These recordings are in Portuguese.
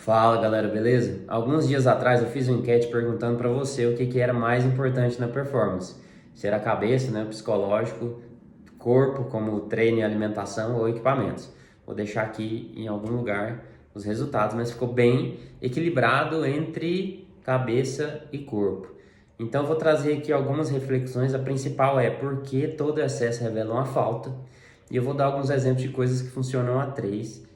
Fala galera, beleza? Alguns dias atrás eu fiz uma enquete perguntando para você o que era mais importante na performance. Se era a cabeça, né, o psicológico, corpo, como treino e alimentação ou equipamentos. Vou deixar aqui em algum lugar os resultados, mas ficou bem equilibrado entre cabeça e corpo. Então vou trazer aqui algumas reflexões. A principal é por que todo excesso revela uma falta. E eu vou dar alguns exemplos de coisas que funcionam a três.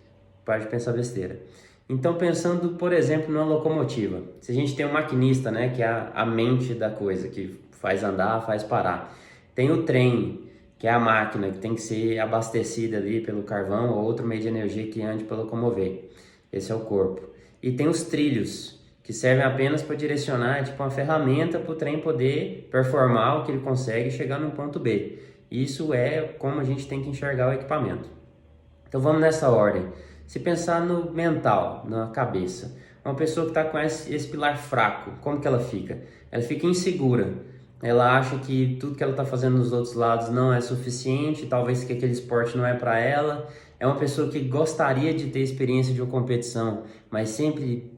Para de pensar besteira. Então, pensando, por exemplo, numa locomotiva. Se a gente tem um maquinista, né, que é a mente da coisa, que faz andar, faz parar. Tem o trem, que é a máquina, que tem que ser abastecida ali pelo carvão ou outro meio de energia que ande para locomover. Esse é o corpo. E tem os trilhos, que servem apenas para direcionar, tipo uma ferramenta para o trem poder performar o que ele consegue e chegar no ponto B. Isso é como a gente tem que enxergar o equipamento. Então vamos nessa ordem. Se pensar no mental, na cabeça, uma pessoa que está com esse pilar fraco, como que ela fica? Ela fica insegura, ela acha que tudo que ela está fazendo nos outros lados não é suficiente, talvez que aquele esporte não é para ela. É uma pessoa que gostaria de ter experiência de uma competição, mas sempre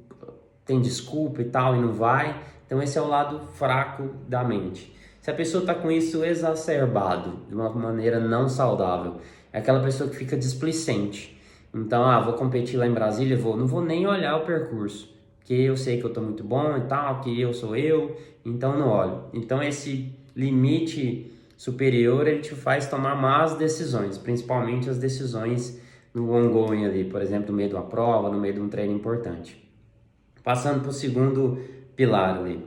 tem desculpa e tal e não vai. Então esse é o lado fraco da mente. Se a pessoa está com isso exacerbado, de uma maneira não saudável, é aquela pessoa que fica displicente. Então, vou competir lá em Brasília, não vou nem olhar o percurso, porque eu sei que eu estou muito bom e tal, que eu sou eu, então não olho. Então esse limite superior, ele te faz tomar más decisões, principalmente as decisões no ongoing ali, por exemplo, no meio de uma prova, no meio de um treino importante. Passando para o segundo pilar ali,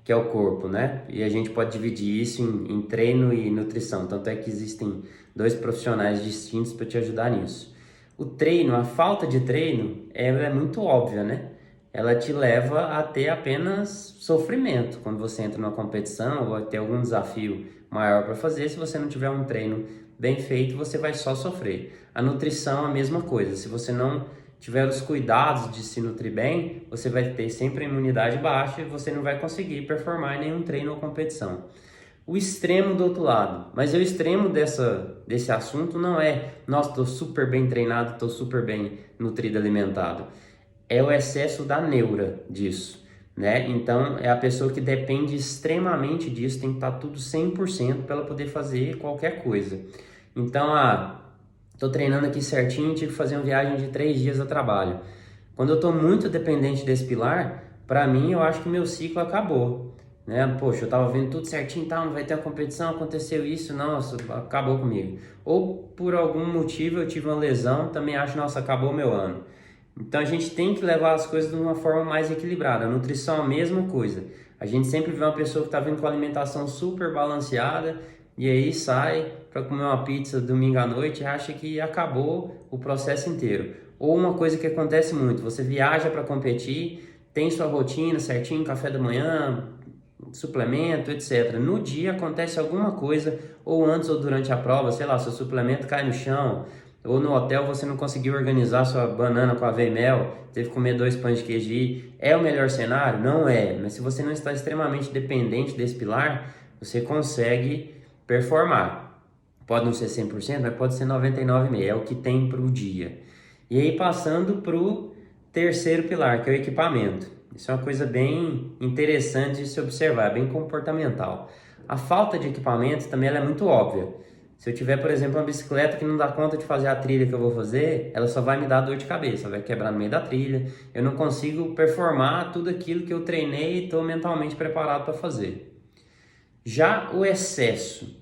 que é o corpo, né? E a gente pode dividir isso em treino e nutrição, tanto é que existem dois profissionais distintos para te ajudar nisso. O treino, a falta de treino, ela é muito óbvia, né? Ela te leva a ter apenas sofrimento quando você entra numa competição ou a ter algum desafio maior para fazer. Se você não tiver um treino bem feito, você vai só sofrer. A nutrição é a mesma coisa. Se você não tiver os cuidados de se nutrir bem, você vai ter sempre a imunidade baixa e você não vai conseguir performar em nenhum treino ou competição. O extremo do outro lado, mas o extremo desse assunto não é, nossa, estou super bem treinado, estou super bem nutrido, alimentado. É o excesso da neura disso, né? Então, é a pessoa que depende extremamente disso, tem que estar tudo 100% para ela poder fazer qualquer coisa. Então, estou treinando aqui certinho, tive que fazer uma viagem de 3 dias a trabalho. Quando eu estou muito dependente desse pilar, para mim, eu acho que meu ciclo acabou. Né? Poxa, eu tava vendo tudo certinho, tá, não vai ter uma competição, aconteceu isso, nossa, acabou comigo. Ou por algum motivo eu tive uma lesão, também acho, nossa, acabou meu ano. Então a gente tem que levar as coisas de uma forma mais equilibrada. A nutrição é a mesma coisa. A gente sempre vê uma pessoa que tá vindo com a alimentação super balanceada e aí sai para comer uma pizza domingo à noite e acha que acabou o processo inteiro. Ou uma coisa que acontece muito, você viaja para competir, tem sua rotina certinho, café da manhã, suplemento, etc. No dia acontece alguma coisa, ou antes ou durante a prova, sei lá, seu suplemento cai no chão, ou no hotel você não conseguiu organizar sua banana com aveia e mel, teve que comer 2 pães de queijo. É o melhor cenário? Não é, mas se você não está extremamente dependente desse pilar, você consegue performar. Pode não ser 100%, mas pode ser 99,5%, é o que tem para o dia. E aí passando para o terceiro pilar, que é o equipamento. Isso é uma coisa bem interessante de se observar, bem comportamental. A falta de equipamento também ela é muito óbvia. Se eu tiver, por exemplo, uma bicicleta que não dá conta de fazer a trilha que eu vou fazer, ela só vai me dar dor de cabeça, vai quebrar no meio da trilha. Eu não consigo performar tudo aquilo que eu treinei e estou mentalmente preparado para fazer. Já o excesso.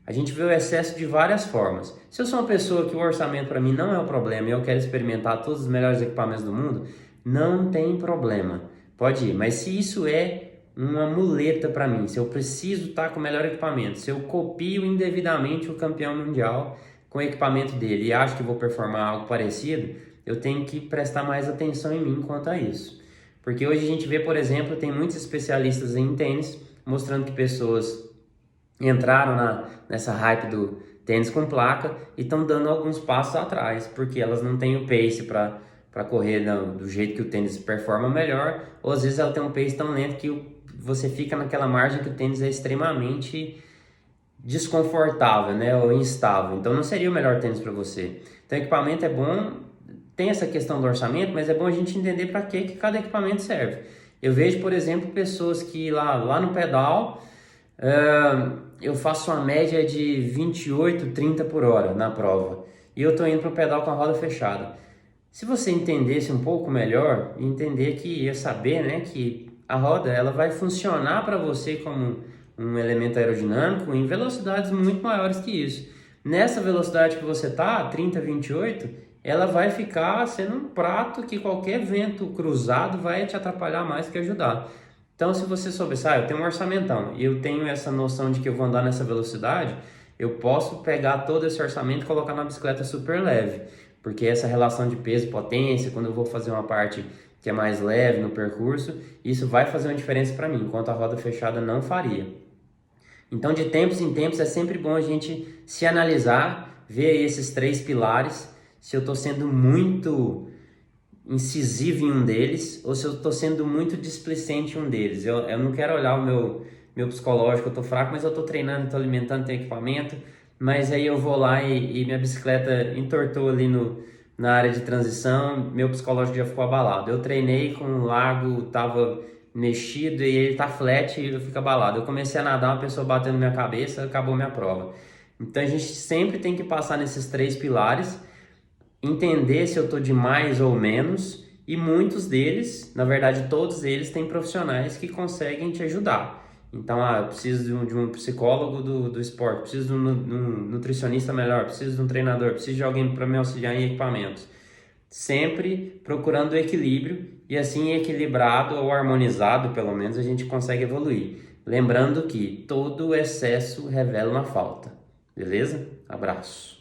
A gente vê o excesso de várias formas. Se eu sou uma pessoa que o orçamento para mim não é o problema e eu quero experimentar todos os melhores equipamentos do mundo, não tem problema. Pode ir, mas se isso é uma muleta para mim, se eu preciso estar com o melhor equipamento, se eu copio indevidamente o campeão mundial com o equipamento dele e acho que vou performar algo parecido, eu tenho que prestar mais atenção em mim quanto a isso. Porque hoje a gente vê, por exemplo, tem muitos especialistas em tênis mostrando que pessoas entraram nessa hype do tênis com placa e estão dando alguns passos atrás, porque elas não têm o pace para correr do jeito que o tênis performa melhor, ou às vezes ela tem um pace tão lento que você fica naquela margem que o tênis é extremamente desconfortável, né, ou instável. Então não seria o melhor tênis para você. Então equipamento é bom tem essa questão do orçamento, mas é bom a gente entender para que cada equipamento serve. Eu vejo, por exemplo, pessoas que lá no pedal, eu faço uma média de 28, 30 por hora na prova. E eu estou indo para o pedal com a roda fechada. Se você entendesse um pouco melhor, entender que ia saber, né, que a roda ela vai funcionar para você como um elemento aerodinâmico em velocidades muito maiores que isso. Nessa velocidade que você tá, 30, 28, ela vai ficar sendo um prato que qualquer vento cruzado vai te atrapalhar mais que ajudar. Então, se você souber, eu tenho um orçamentão e eu tenho essa noção de que eu vou andar nessa velocidade, eu posso pegar todo esse orçamento e colocar na bicicleta super leve, porque essa relação de peso e potência, quando eu vou fazer uma parte que é mais leve no percurso, isso vai fazer uma diferença para mim, enquanto a roda fechada não faria. Então, de tempos em tempos, é sempre bom a gente se analisar, ver esses 3 pilares, se eu estou sendo muito incisivo em um deles ou se eu estou sendo muito displicente em um deles. Eu não quero olhar o meu psicológico, eu estou fraco, mas eu estou treinando, estou alimentando, tenho equipamento, mas aí eu vou lá e minha bicicleta entortou ali na área de transição, meu psicológico já ficou abalado. Eu treinei com o largo, estava mexido e ele tá flat e eu fico abalado. Eu comecei a nadar, uma pessoa batendo na minha cabeça, acabou minha prova. Então a gente sempre tem que passar nesses 3 pilares, entender se eu estou de mais ou menos, e muitos deles, na verdade todos eles, têm profissionais que conseguem te ajudar. Então, eu preciso de um psicólogo do esporte, preciso de um nutricionista melhor, preciso de um treinador, preciso de alguém para me auxiliar em equipamentos. Sempre procurando o equilíbrio, e assim equilibrado ou harmonizado, pelo menos, a gente consegue evoluir. Lembrando que todo excesso revela uma falta. Beleza? Abraço.